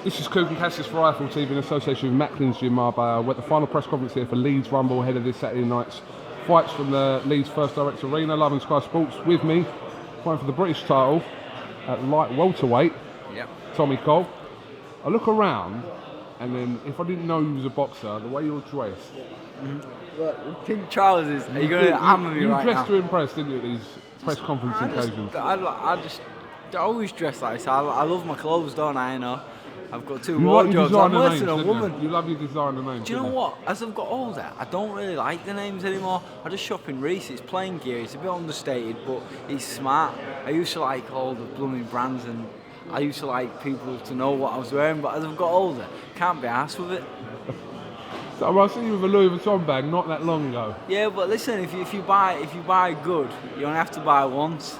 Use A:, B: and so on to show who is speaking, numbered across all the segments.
A: This is KUGAN CASSIUS for Rifle TV in association with Macklin's Gym Marbella. We're at the final press conference here for Leeds Rumble ahead of this Saturday night's fights from the Leeds First Direct Arena. Love and Sky Sports with me, fighting for the British title at light welterweight.
B: Yep.
A: Tommy Coyle. I look around, and then if I didn't know you was a boxer, the way you're dressed.
B: Look, pink trousers. Are you going to hammer me right now?
A: You dressed to impress, didn't you, at these press conference occasions?
B: I always dress like this. I love my clothes, don't I? You know, I've got two wardrobes. I'm worse than a woman.
A: You love your designer names.
B: Do you know what? As I've got older, I don't really like the names anymore. I just shop in Reese. It's plain gear. It's a bit understated, but it's smart. I used to like all the blooming brands, and I used to like people to know what I was wearing. But as I've got older, can't be arsed with it.
A: So I see you with a Louis Vuitton bag not that long ago.
B: Yeah, but listen, if you buy good, you only have to buy once.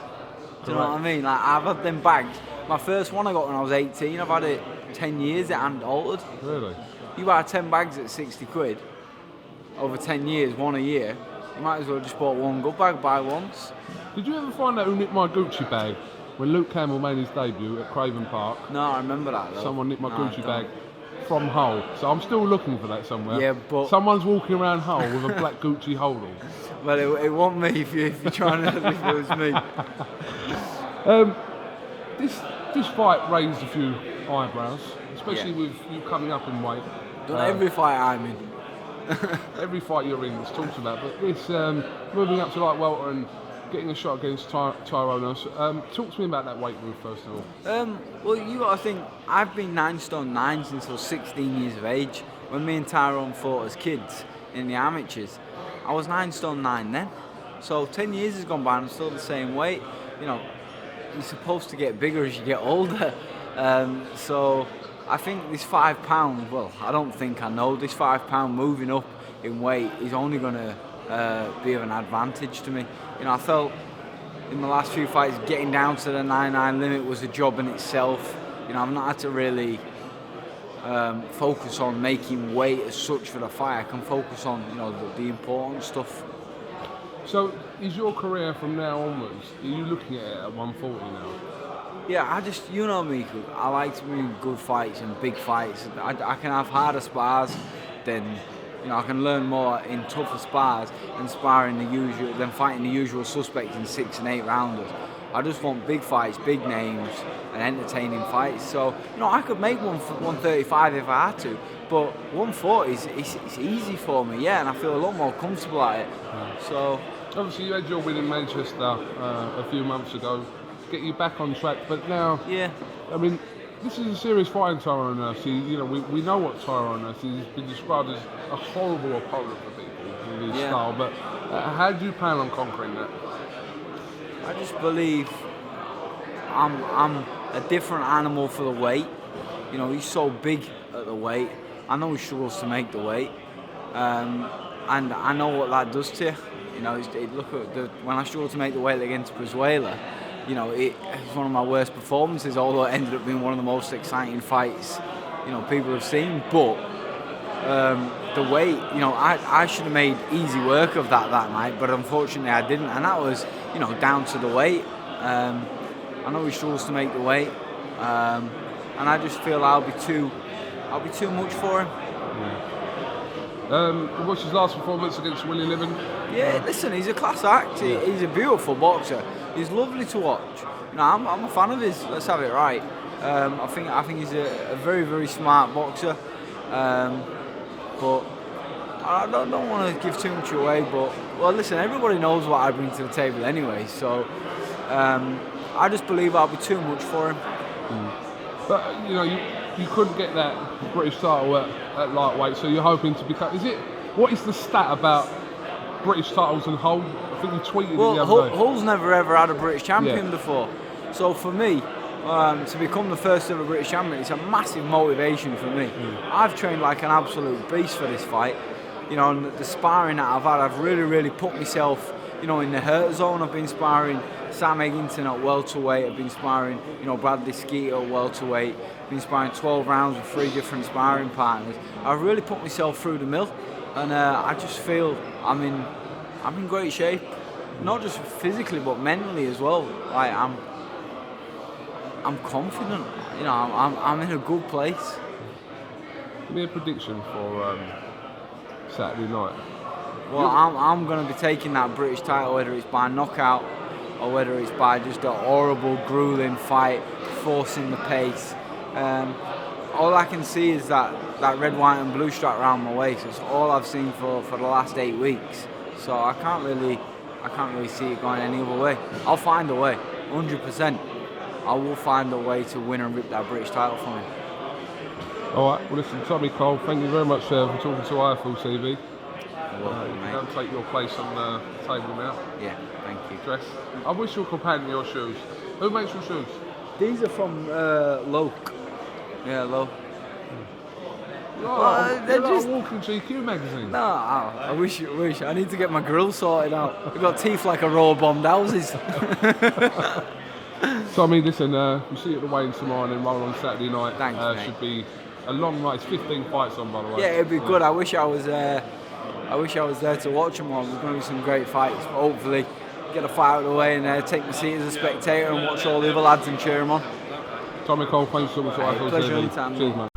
B: Do you know what I mean? Like, I've had them bags. My first one I got when I was 18. I've had it 10 years. It hadn't altered.
A: Really?
B: You buy 10 bags at 60 quid over 10 years, one a year. You might as well just bought one good bag, buy once.
A: Did you ever find out who nicked my Gucci bag when Luke Campbell made his debut at Craven Park?
B: No, I remember that though.
A: Someone nicked my Gucci bag from Hull. So I'm still looking for that somewhere.
B: Yeah, but
A: someone's walking around Hull with a black Gucci holder.
B: Well, it wasn't me if you're trying to think it was me.
A: This fight raised a few eyebrows, especially with you coming up in weight.
B: Every fight I'm in.
A: Every fight you're in is talked about, but this moving up to light welter and getting a shot against Tyrone. Talk to me about that weight move first of all.
B: Well, you got to think, I've been 9 stone 9 since I was 16 years of age. When me and Tyrone fought as kids in the amateurs, I was 9 stone 9 then. So 10 years has gone by and I'm still the same weight. You know, you're supposed to get bigger as you get older. So I think this £5, well, I don't think I know, this £5 moving up in weight is only going to be of an advantage to me. You know, I felt in the last few fights getting down to the 9-9 limit was a job in itself. You know, I've not had to really focus on making weight as such for the fight. I can focus on, you know, the important stuff.
A: So, is your career from now onwards, are you looking at it at 140 now?
B: Yeah, you know me, I like to be in good fights and big fights. I can have harder spars than, you know, I can learn more in tougher spars than fighting the usual suspects in 6 and 8 rounders. I just want big fights, big names, and entertaining fights. So, you know, I could make 135 if I had to, but 140 it's easy for me, yeah, and I feel a lot more comfortable at it. So,
A: obviously, you had your win in Manchester a few months ago, get you back on track, but now,
B: yeah,
A: I mean, this is a serious fight in Tyrone Nurse. You know, we know what Tyrone Nurse is. He's been described as a horrible opponent for people in his style, but how do you plan on conquering that?
B: I just believe I'm a different animal for the weight. You know, he's so big at the weight. I know he struggles to make the weight, and I know what that does to you. You know, look at when I struggled to make the weight against Brizuela. You know, it was one of my worst performances, although it ended up being one of the most exciting fights, you know, people have seen. But the weight, you know, I should have made easy work of that night, but unfortunately I didn't, and that was, you know, down to the weight. I know he struggles to make the weight, and I just feel I'll be too much for him.
A: What's his last performance against Willie Livin?
B: Yeah, listen, he's a class act. He's a beautiful boxer. He's lovely to watch. You know, I'm a fan of his. Let's have it right. I think he's a very, very smart boxer. But I don't want to give too much away. But well, listen, everybody knows what I bring to the table anyway. So I just believe I'll be too much for him.
A: But you know, you couldn't get that British title at lightweight, so you're hoping to become. What is the stat about British titles and Hull? I think you tweeted it the other day.
B: Hull's never ever had a British champion before, so for me to become the first ever British champion, it's a massive motivation for me. I've trained like an absolute beast for this fight. You know, and the sparring that I've had, I've really put myself, you know, in the hurt zone. I've been sparring Sam Eggington at welterweight. I've been sparring, you know, Bradley Skeeter at welterweight. I've been sparring 12 rounds with 3 different sparring partners. I've really put myself through the mill, and I just feel I'm in great shape, not just physically but mentally as well. I'm confident. You know, I'm in a good place.
A: Give me a prediction for Saturday night.
B: Well, I'm going to be taking that British title, whether it's by knockout or whether it's by just a horrible, grueling fight, forcing the pace. All I can see is that red, white, and blue stripe around my waist. It's all I've seen for the last 8 weeks. So I can't really see it going any other way. I'll find a way, 100%. I will find a way to win and rip that British title from him.
A: All right. Well, listen, Tommy Coyle, thank you very much for talking to IFL TV.
B: You're welcome, mate.
A: Don't take your place on the table now.
B: Yeah, thank you.
A: Dress. I wish your companion your shoes. Who makes your shoes?
B: These are from Loke. Yeah, Loke.
A: They're just a walking GQ magazine.
B: No, I wish. I need to get my grill sorted out. I've got teeth like a row of bombed houses.
A: Tommy, listen, we'll see you at the weigh-in tomorrow and then roll on Saturday night.
B: Thanks, mate.
A: Should be a long night. It's 15 fights on, by the way.
B: Yeah, it'd be good. I wish I was there to watch them all. There's going to be some great fights. But hopefully, get a fight out of the way and take my seat as a spectator and watch all the other lads and cheer them on.
A: Tommy Coyle, thanks so much for IFL TV.
B: Pleasure anytime.
A: Cheers, mate.